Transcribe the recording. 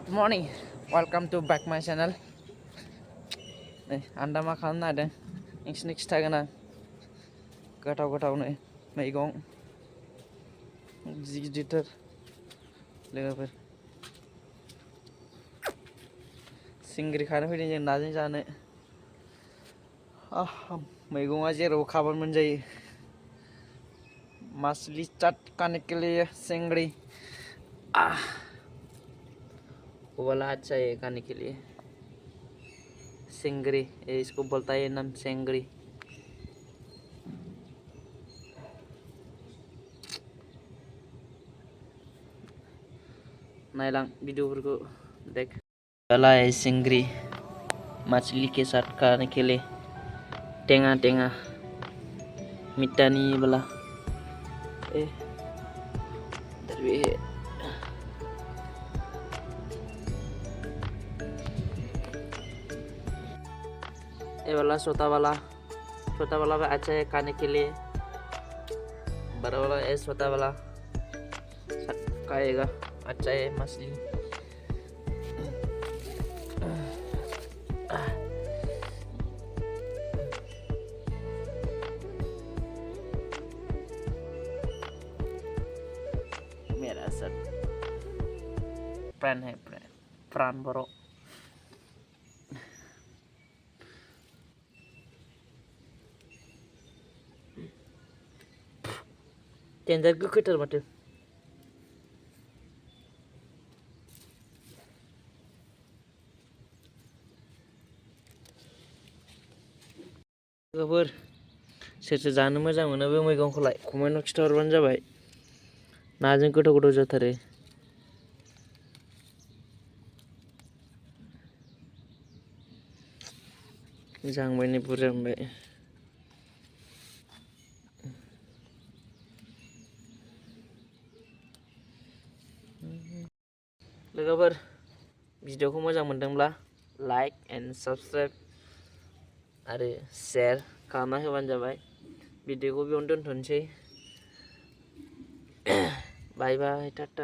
Good morning, welcome to back my channel. नै आन्दा मा खालामनो नागिरदों नोंसिनो खिथागोन आं गोथाव गोथावनो मैगं गिदिर गिदिरथार लोगोफोर सिंग्रि खानो फैदों जों नाजों जानो मैगंआ जेराव खाबानो मोनजायो मछली चाट खाने के लिए सिंगड़ी वो वाला अच्छा है खाने के लिए सिंगरी इसको बोलता है नाम सिंगरी नायलां वीडियोफोरखौ देख वाला है सिंगरी मछली के साथ खाने के लिए टेंगा टेंगा मीठा नहीं वाला इधर भी है ये वाला छोटा वाला भी अच्छा है खाने के लिए बड़ा वाला है छोटा वाला खाएगा अच्छा है मछली मेरा सब प्राण है प्राण बरो टेंजार गोखैथार माथो लोगोफोर सोर सोर जानो मोजां मोनो बे मैगंखौलाय कमेन्टआव खिन्थाहरबानो जाबाय नाजों गोथाव गोथाव जाथारो जांबाय बुरजा मोनबाय लोगोफोर भिडिअखौ मोजां मोनदोंब्ला लाइक एन्ड साबस्क्राइब आरो शेयर खालामना होबानो जाबाय भिडिअखौ बेयावनो दोनथ'नोसै बाय बाय टाटा।